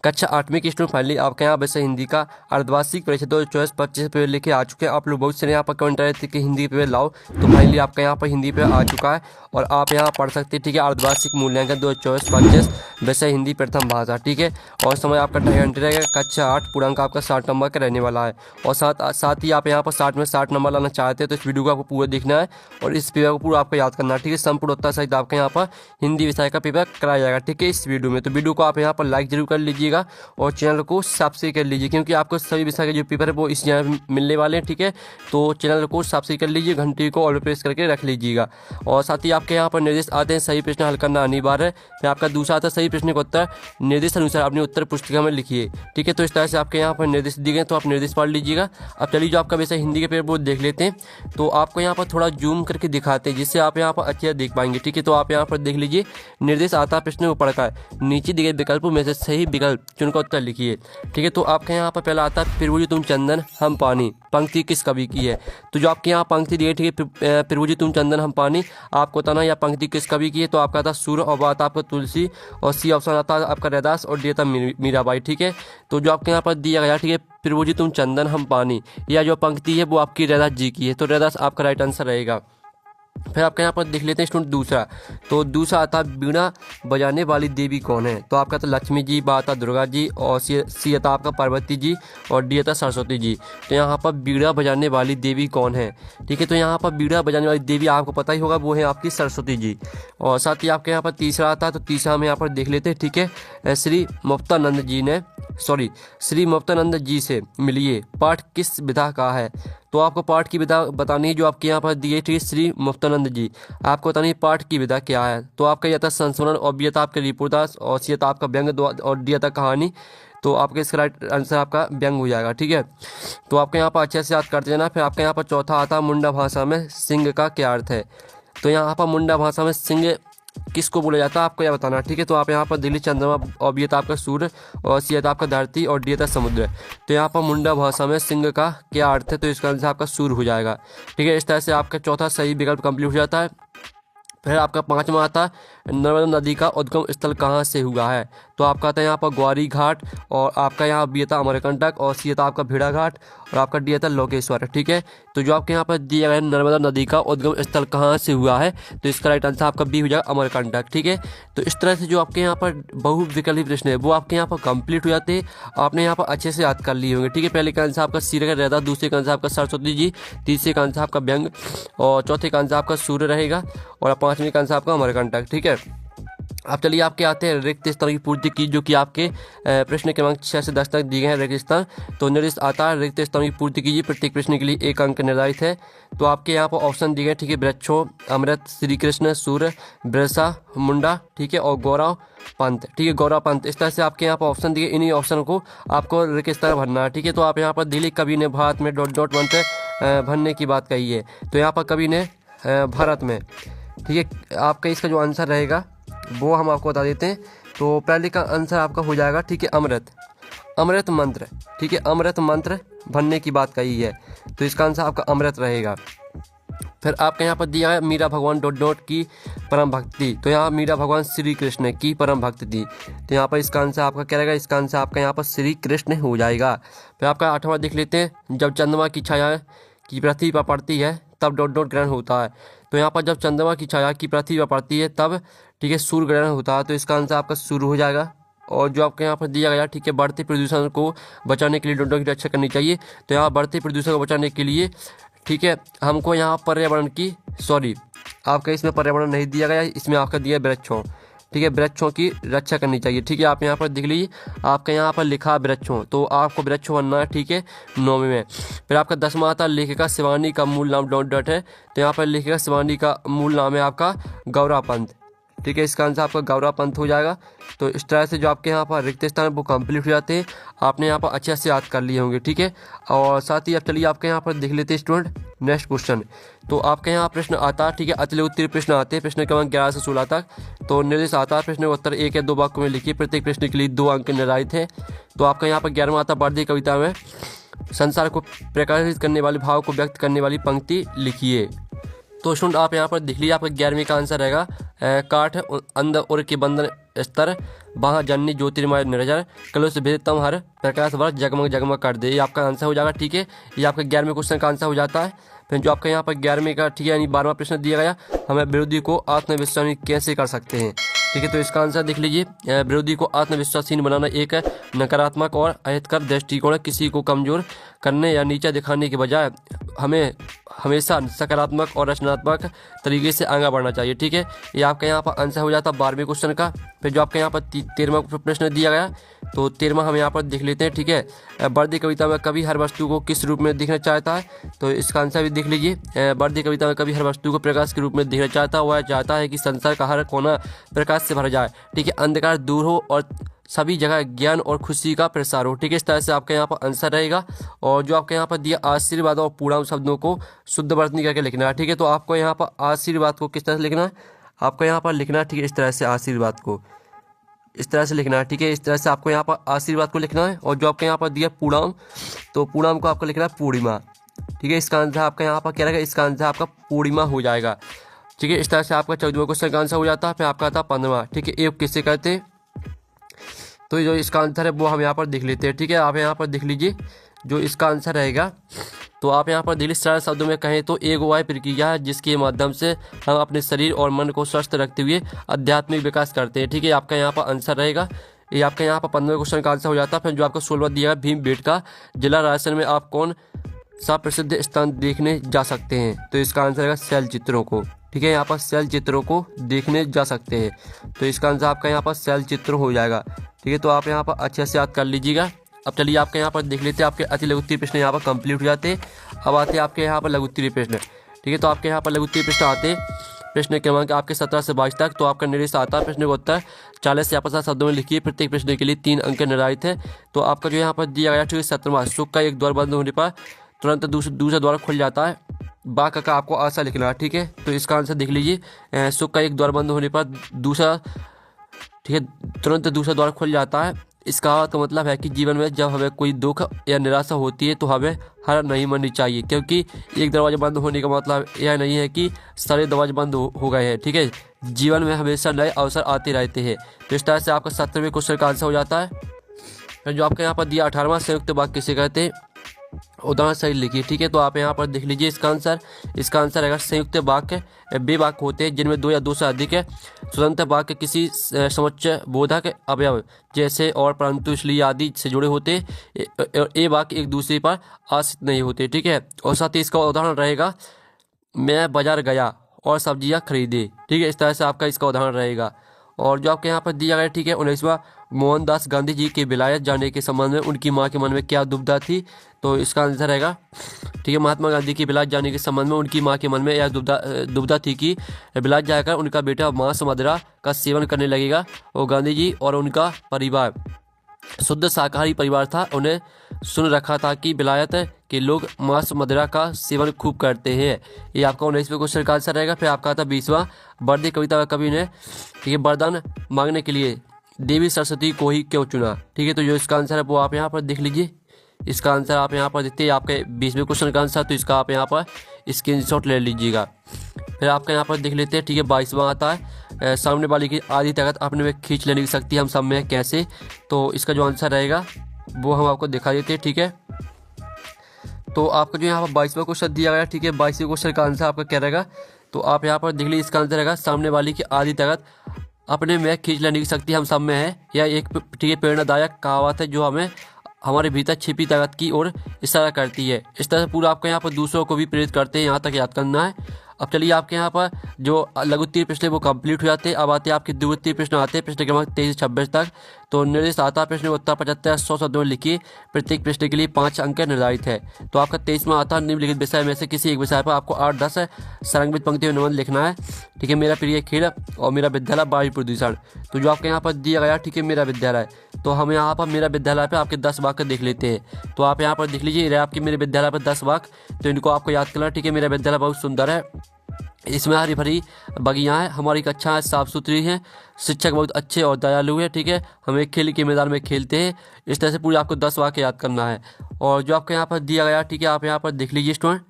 कक्षा 8वीं की स्टूडेंट फाइनली आपके यहाँ वैसे हिंदी का अर्धवार्षिक परीक्षा 2024-25 पेपर लेके आ चुके हैं। आप लोग बहुत सारे यहाँ पर कमेंट कर रहे थे कि हिंदी पेपर लाओ, तो फाइनली आपका यहाँ पर हिंदी पेपर आ चुका है और आप यहाँ पढ़ सकते हैं। ठीक है, अर्धवार्षिक मूल्यांकन 2024-25 वैसे हिंदी प्रथम भाषा। ठीक है, और समय आपका 2.5 घंटे रहेगा। कक्षा 8 पूर्णांक आपका 60 नंबर का रहने वाला है और साथ ही आप यहाँ पर 60 में 60 नंबर लाना चाहते हैं तो इस वीडियो को आपको पूरा देखना है और इस पेपर को पूरा आपको याद करना है। ठीक है, संपूर्ण उत्तर सहित आपके यहाँ पर हिंदी विषय का पेपर कराया जाएगा। ठीक है, इस वीडियो में तो वीडियो को आप यहाँ पर लाइक जरूर कर लीजिएगा और चैनल को सब्सक्राइब कर लीजिए, क्योंकि आपको सभी विषय के जो पेपर है वो इस चैनल में मिलने वाले हैं। ठीक है, तो चैनल को सब्सक्राइब कर लीजिए, घंटी को ऑल प्रेस करके रख लीजिएगा। और साथ ही आपके यहाँ पर निर्देश आते हैं, सही प्रश्न हल करना अनिवार्य है। फिर आपका दूसरा आता है सही प्रश्न का उत्तर निर्देश अनुसार अपनी उत्तर पुस्तिका में लिखिए। ठीक है, तो इस तरह से आपके यहाँ पर निर्देश दिए गए, तो आप निर्देश पढ़ लीजिएगा। अब चलिए जो आपका वैसे हिंदी के पेपर वो देख लेते हैं, तो आपको यहाँ पर थोड़ा जूम करके दिखाते हैं जिससे आप यहाँ पर अच्छे देख पाएंगे। ठीक है, तो आप यहाँ पर देख लीजिए, निर्देश आता है प्रश्न ऊपर का है, नीचे दिए गए विकल्पों में से सही विकल्प चुनकर उत्तर लिखिए। ठीक है, तो आपके यहाँ पर पहला आता है प्रभु तुम चंदन हम पानी, पंक्ति किस कवि की है। तो जो आपके यहाँ पंक्ति दी है, ठीक है, प्रभु तुम चंदन हम पानी, आपको बताना यह पंक्ति किस कवि की है। तो आपका आता सूर्य और बात आपका तुलसी और सी ऑप्शन आता है आपका रैदास और डी आता मीराबाई। ठीक है, तो जो आपके यहाँ पर दिया गया, ठीक है, प्रभु तुम चंदन हम पानी, यह जो पंक्ति है वो आपकी रैदास जी की है, तो रैदास आपका राइट आंसर रहेगा। फिर आपके यहाँ पर देख लेते हैं स्टूडेंट दूसरा, तो दूसरा आता है बीणा बजाने वाली देवी कौन है। तो आपका तो लक्ष्मी जी, बा आता दुर्गा जी और सी आता आपका पार्वती जी और डी आता सरस्वती जी। तो यहाँ पर बीणा बजाने वाली देवी कौन है। ठीक है, तो यहाँ पर बीणा बजाने वाली देवी आपको पता ही होगा, वो है आपकी सरस्वती जी। और साथ ही आपके यहाँ पर तीसरा आता है, तो तीसरा हम यहाँ पर देख लेते हैं। ठीक है, श्री मुक्तानंद जी से मिलिए, पाठ किस विधा का है। तो आपको पाठ की विधा बतानी है, जो आपके यहाँ पर दिए थी श्री मुक्तानंद जी, आपको बतानी है पाठ की विधा क्या है। तो आपका यह था संस्मरण और बी था आपका रिपोर्टास और सी था आपका व्यंग और डी था कहानी। तो आपके इसका राइट आंसर आपका व्यंग हो जाएगा। ठीक है, तो आपके यहाँ पर अच्छे से याद करते जाना। फिर आपके यहाँ पर चौथा आता है मुंडा भाषा में सिंह का क्या अर्थ है। तो यहाँ पर मुंडा भाषा में सिंह किसको बोला जाता है आपको यह बताना। ठीक है, तो आप यहाँ पर दिल्ली चंद्रमा और बी था आपका सूर्य और सी था आपका धरती और डी था समुद्र। तो यहाँ पर मुंडा भाषा में सिंह का क्या अर्थ है, तो इसका आंसर आपका सूर्य हो जाएगा। ठीक है, इस तरह से आपका चौथा सही विकल्प कंप्लीट हो जाता है। फिर आपका पांचवा आता है नर्मदा नदी का उद्गम स्थल कहाँ से हुआ है। तो आपका आता है यहाँ पर ग्वारी घाट और आपका यहाँ बी था अमरकंटक और सी था आपका भेड़ा घाट और आपका डी था लोकेश्वर। ठीक है, तो जो आपके यहाँ पर दिया गया है नर्मदा नदी का उद्गम स्थल कहाँ से हुआ है, तो इसका राइट आंसर आपका बी हो जाएगा अमरकंटक। ठीक है, तो इस तरह से जो आपके यहाँ पर बहुविकल्पी प्रश्न है वो आपके यहाँ पर कंप्लीट हो जाते हैं। आपने यहाँ पर अच्छे से याद कर लिए होंगे। ठीक है, पहले का आंसर आपका सी रहेगा, दूसरे का आंसर आपका सरस्वती जी, तीसरे का आंसर आपका व्यंग और चौथे का आंसर आपका सूर्य रहेगा और पांचवें का आंसर आपका अमरकंटक। ठीक है, अब चलिए आपके आते हैं रिक्त स्थान की पूर्ति की, जो कि आपके प्रश्न क्रमांक 6 से 10 तक दिए गए हैं रिक्त स्थान। तो निर्देश आता है रिक्त स्थान की पूर्ति कीजिए, प्रत्येक प्रश्न के लिए 1 अंक निर्धारित है। तो आपके यहाँ पर ऑप्शन दिए गए, ठीक है, वृक्षो, अमृत, श्री कृष्ण, सूर्य, ब्रसा, मुंडा, ठीक है, और गौरव पंत। ठीक है, गौरव पंत। इस तरह से आपके यहाँ पर ऑप्शन दिए, इन्हीं ऑप्शन को आपको रिक्त स्थान भरना है। ठीक है, तो आप यहाँ पर दिल्ली कवि ने भारत में ... मंत्र भरने की बात कही है। तो यहाँ पर कवि ने भारत में, ठीक है, आपका इसका जो आंसर रहेगा वो हम आपको बता देते हैं। तो पहले का आंसर आपका हो जाएगा, ठीक है, अमृत मंत्र। ठीक है, अमृत मंत्र भरने की बात कही है, तो इसका आंसर आपका अमृत रहेगा। फिर आपके यहाँ पर दिया है मीरा भगवान ... की परम भक्ति। तो यहाँ मीरा भगवान श्री कृष्ण की परम भक्ति थी, तो यहाँ पर इसका आंसर आपका क्या रहेगा, इसका आंसर आपका यहाँ पर श्री कृष्ण हो जाएगा। फिर आपका 8वां देख लेते हैं, जब चंद्रमा की छाया की पृथ्वी पर पड़ती है तब ... ग्रहण होता है। तो यहाँ पर जब चंद्रमा की छाया की पृथ्वी पर पड़ती है तब, ठीक है, सूर्य ग्रहण होता है, तो इसका आंसर आपका सूर्य हो जाएगा। और जो आपके यहाँ पर दिया गया, ठीक है, बढ़ते प्रदूषण को बचाने के लिए डोडो की रक्षा करनी चाहिए। तो यहाँ बढ़ते प्रदूषण को बचाने के लिए, ठीक है, हमको यहाँ पर्यावरण की आपका इसमें पर्यावरण नहीं दिया गया, इसमें आपका दिया वृक्षों, ठीक है, वृक्षों की रक्षा करनी चाहिए। ठीक है, आप यहाँ पर देख लीजिए, आपका यहाँ पर लिखा वृक्षों, तो आपको वृक्षों बनना है। ठीक है, 9वें में। फिर आपका 10वां आता है लेखिका शिवानी का मूल नाम ... है। तो यहाँ पर लेखिका शिवानी का मूल नाम है आपका गौरा पंत। ठीक है, इसका आंसर आपका गौरा पंत हो जाएगा। तो इस तरह से जो आपके यहाँ पर रिक्त स्थान वो कंप्लीट हो जाते हैं, आपने यहाँ पर अच्छे से याद कर लिए होंगे। ठीक है, और साथ ही अब चलिए आपके यहाँ पर देख लेते हैं स्टूडेंट नेक्स्ट क्वेश्चन। तो आपके यहाँ प्रश्न आता है, ठीक है, अतिरिक्त उत्तरीय प्रश्न आते हैं, प्रश्न क्रमांक 11 से 16 तक। तो निर्देश आता है प्रश्न का उत्तर 1 या 2 वाक्यों में लिखिए, प्रत्येक प्रश्न के लिए 2 अंक निर्धारित है। तो आपका यहाँ पर 11वां आता बढ़ती कविता में संसार को प्रकाशित करने वाले भाव को व्यक्त करने वाली पंक्ति लिखिए। तो स्टूडेंट आप यहाँ पर देख लीजिए, आपका 11वीं का आंसर रहेगा काठ अंध और के बंधन स्तर वहाँ जननी ज्योतिर्मय निरजर कलुष भेदतम हर प्रकाश वर्ष जगमग जगमग कर दे। ये आपका आंसर हो जाएगा। ठीक है, ये आपका 11वें क्वेश्चन का आंसर हो जाता है। फिर जो आपका यहाँ पर 11वें का, ठीक है, यानी 12वां प्रश्न दिया गया, हमें विरोधी को आत्मविश्वासी कैसे कर सकते हैं। ठीक है, तो इसका आंसर देख लीजिए। विरोधी को आत्मविश्वासहीन बनाना एक नकारात्मक और अहितकर दृष्टिकोण है। किसी को कमजोर करने या नीचा दिखाने के बजाय हमें हमेशा सकारात्मक और रचनात्मक तरीके से आगे बढ़ना चाहिए। ठीक है, ये आपका यहाँ पर आंसर हो जाता है 12वें क्वेश्चन का। फिर जो आपका यहाँ पर 13वां प्रश्न दिया गया, तो 13वां हम यहाँ पर देख लेते हैं। ठीक है, वर्दी कविता में कवि हर वस्तु को किस रूप में दिखना चाहता है, तो इसका आंसर भी देख लीजिए। वर्दी कविता में कवि हर वस्तु को प्रकाश के रूप में दिखना चाहता है। वह चाहता है कि संसार का हर कोना प्रकाश से भर जाए। ठीक है, अंधकार दूर हो और सभी जगह ज्ञान और खुशी का प्रसार हो। ठीक है, इस तरह से आपका यहाँ पर आंसर रहेगा। और जो आपके यहाँ पर दिया आशीर्वाद और पूर्णांग शब्दों को शुद्ध वर्तनी करके लिखना है। ठीक है, तो आपको यहाँ पर आशीर्वाद को किस तरह से लिखना है, आपको यहाँ पर लिखना है। ठीक है, इस तरह से आशीर्वाद को इस तरह से लिखना है। ठीक है, इस तरह से आपको यहाँ पर आशीर्वाद को लिखना है। और जो आपके यहाँ पर दिया पूर्णांग, तो पूर्णांग को आपको लिखना है पूर्णिमा। ठीक है, इसका आंसर आपका यहाँ पर क्या रहेगा, इसका आंसर आपका पूर्णिमा हो जाएगा। ठीक है, इस तरह से आपका 14वां क्वेश्चन का आंसर हो जाता है। फिर आपका आता है 15वां। ठीक है, एक किससे कहते हैं, तो जो इसका आंसर है वो हम यहाँ पर देख लेते हैं। ठीक है, आप यहाँ पर देख लीजिए जो इसका आंसर रहेगा। तो आप यहाँ पर दिल्ली सरल शब्दों में कहें तो एक वह प्रक्रिया है जिसके माध्यम से हम अपने शरीर और मन को स्वस्थ रखते हुए आध्यात्मिक विकास करते हैं। ठीक है, आपका यहाँ पर आंसर रहेगा। ये आपका यहाँ पर 15वें क्वेश्चन का आंसर हो जाता है। फिर जो आपको 16वां दिया है, भीमबेटका जिला राजस्थान में आप कौन सा प्रसिद्ध स्थान देखने जा सकते हैं, तो इसका आंसर रहेगा शैल चित्रों को। ठीक है, यहाँ पर शैल चित्रों को देखने जा सकते हैं, तो इसका आंसर आपका यहाँ पर शैल चित्र हो जाएगा। ठीक है, तो आप यहाँ पर अच्छे से याद कर लीजिएगा। अब चलिए आपके यहाँ पर देख लेते हैं, आपके अति लघुत्तरीय प्रश्न यहाँ पर कंप्लीट हो जाते हैं। अब आते हैं आपके यहाँ पर लघुत्तरीय प्रश्न। ठीक है, तो आपके यहाँ पर लघुत्तरीय प्रश्न आते हैं प्रश्न क्रमांक आपके 17 से 22 तक। तो आपका निर्देश आता है प्रश्न का उत्तर 40 से 50 शब्दों में लिखिए। प्रत्येक प्रश्न के लिए 3 अंक निर्धारित है। तो आपका जो यहाँ पर दिया गया, ठीक है, 17वां, सुख का एक द्वार बंद होने पर तुरंत दूसरा द्वार खुल जाता है। बाक का आपको आशा लिखना है। ठीक है, तो इसका आंसर देख लीजिए। सुख का एक द्वार बंद होने पर दूसरा, ठीक है, तुरंत दूसरा द्वार खुल जाता है। इसका तो मतलब है कि जीवन में जब हमें कोई दुख या निराशा होती है तो हमें हार नहीं माननी चाहिए, क्योंकि एक दरवाजा बंद होने का मतलब यह नहीं है कि सारे दरवाजे बंद हो गए हैं। ठीक है, जीवन में हमेशा नए अवसर आते रहते हैं। तो इस तरह से आपका 17वें क्वेश्चन का आंसर हो जाता है। जो आपके यहाँ पर दिया 18वां, संयुक्त वाक्य किसे कहते हैं, उदाहरण सही लिखिए। ठीक है, तो आप यहाँ पर देख लीजिए इसका आंसर रहेगा संयुक्त वाक्य वे वाक्य होते हैं जिनमें 2 या 2 से अधिक है। स्वतंत्र वाक्य किसी समुच्चय बोधक अवयव जैसे और परंतु इसलिए आदि से जुड़े होते हैं। ये वाक्य एक दूसरे पर आश्रित नहीं होते। ठीक है, और साथ ही इसका उदाहरण रहेगा मैं बाजार गया और सब्जियां खरीदे। ठीक है, इस तरह से आपका इसका उदाहरण रहेगा। और जो आपके यहाँ पर दिया गया, ठीक है, 19वां, मोहनदास गांधी जी के विलायत जाने के संबंध में उनकी मां के मन में क्या दुविधा थी, तो इसका आंसर रहेगा, ठीक है, महात्मा गांधी की विलायत जाने के संबंध में उनकी मां के मन में यह दुविधा थी कि विलायत जाकर उनका बेटा मांस मदिरा का सेवन करने लगेगा। और गांधी जी और उनका परिवार शुद्ध शाकाहारी परिवार था। उन्हें सुन रखा था कि विलायत के लोग मांस मदिरा का सेवन खूब करते हैं। ये आपका 19वें क्वेश्चन का आंसर रहेगा। फिर आपका था 20वां, वर्दी कविता का कवि ने, ठीक है, वरदान मांगने के लिए देवी सरस्वती को ही क्यों चुना। ठीक है, तो जो इसका आंसर है वो आप यहाँ पर देख लीजिए। इसका आंसर आप यहाँ पर देखते हैं आपके 20वें क्वेश्चन का आंसर, तो इसका आप यहाँ पर स्क्रीनशॉट ले लीजिएगा। फिर आपका यहाँ पर देख लेते हैं, ठीक है, 22वां आता है सामने वाली की आधी ताकत अपने में खींच लेने की शक्ति हम सब में कैसे, तो इसका जो आंसर रहेगा वो हम आपको दिखा देते हैं। ठीक है, तो आपका जो यहाँ पर 22वां क्वेश्चन दिया गया, ठीक है, 22वें क्वेश्चन का आंसर आपका क्या रहेगा, तो आप यहाँ पर देख लीजिए। इसका आंसर रहेगा सामने वाली की आधी ताकत अपने में खींच लेने की शक्ति हम सब में है। यह एक, ठीक है, प्रेरणादायक कहावत है जो हमें हमारे भीतर छिपी ताकत की ओर इशारा करती है। इस तरह से पूरा आपके यहाँ पर दूसरों को भी प्रेरित करते हैं, यहाँ तक याद करना है। अब चलिए आपके यहाँ पर जो लघुत्तरीय प्रश्न वो कंप्लीट हो जाते हैं। अब आते हैं आपके द्वितीय प्रश्न आते हैं प्रश्न क्रमांक 23 से 26 तक। तो निर्देश आता है प्रश्न का उत्तर 75-100 शब्दों में लिखिए। प्रत्येक प्रश्न के लिए 5 अंक निर्धारित है। तो आपका 23वां आता है निम्नलिखित विषय में से किसी एक विषय पर आपको 8-10 संरंगित पंक्तियों में निबंध लिखना है। ठीक है, मेरा प्रिय खेल और मेरा विद्यालय वायु प्रदूषण। तो जो आपके यहाँ पर दिया गया, ठीक है, मेरा विद्यालय, तो हम यहाँ पर मेरा विद्यालय पे आपके 10 वाक्य देख लेते हैं। तो आप यहाँ पर देख लीजिए आपके मेरे विद्यालय पर 10 वाक्य, तो इनको आपको याद करना। ठीक है, मेरा विद्यालय बहुत सुंदर है, इसमें हरी भरी बगियाँ हैं, हमारी कक्षा साफ सुथरी हैं, शिक्षक बहुत अच्छे और दयालु हैं। ठीक है, हम एक खेल के मैदान में खेलते हैं। इस तरह से पूरे आपको 10 वाक्य याद करना है। और जो आपके यहाँ पर दिया गया, ठीक है, आप यहाँ पर देख लीजिए स्टूडेंट।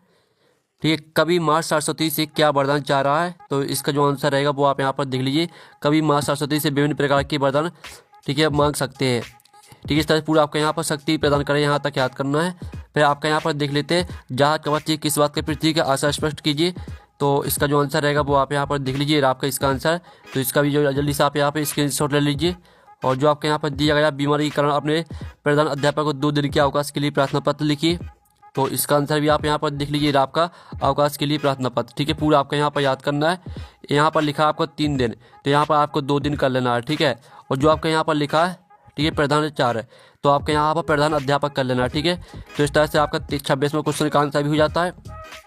ठीक है। कभी माँ सरस्वती से क्या वरदान चाह रहा है, तो इसका जो आंसर रहेगा वो आप यहाँ पर देख लीजिए। कभी माँ सरस्वती से विभिन्न प्रकार के वरदान, ठीक है, मांग सकते हैं। ठीक है, इस तरह से पूरा आपका यहाँ पर शक्ति प्रदान करें, यहाँ तक याद करना है। फिर आपका यहाँ पर देख लेते हैं, जहाँ कवच किस बात के प्रतीक है, आशा स्पष्ट कीजिए। तो इसका जो आंसर रहेगा वो आप यहाँ पर देख लीजिए, आपका इसका आंसर। तो इसका भी जो जल्दी से आप यहाँ पर स्क्रीनशॉट ले लीजिए। और जो आपके यहाँ पर दिया गया बीमारी के कारण अपने प्रधान अध्यापक को 2 दिन के अवकाश के लिए प्रार्थना पत्र लिखिए। तो इसका आंसर भी आप यहाँ पर देख लीजिए, आपका अवकाश के लिए प्रार्थना पत्र। ठीक है, पूरा आपका यहाँ पर याद करना है। यहाँ पर लिखा है आपको 3 दिन, तो यहाँ पर आपको 2 दिन कर लेना है। ठीक है, और जो आपका यहाँ पर लिखा है, ठीक है, प्रधान 4 है, तो आपके यहाँ पर प्रधान अध्यापक कर लेना है। ठीक है, तो इस तरह से आपका 26वां क्वेश्चन का आंसर भी हो जाता है।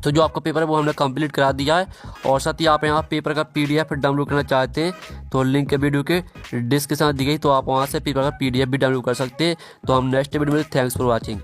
तो जो आपका पेपर है वो हमने कंप्लीट करा दिया है। और साथ ही आप यहाँ पेपर का PDF डाउनलोड करना चाहते हैं तो लिंक वीडियो के डिस्क्रिप्शन दी गई, तो आप वहाँ से पेपर का PDF भी डाउनलोड कर सकते हैं। तो हम नेक्स्ट वीडियो में, थैंक्स फॉर वॉचिंग।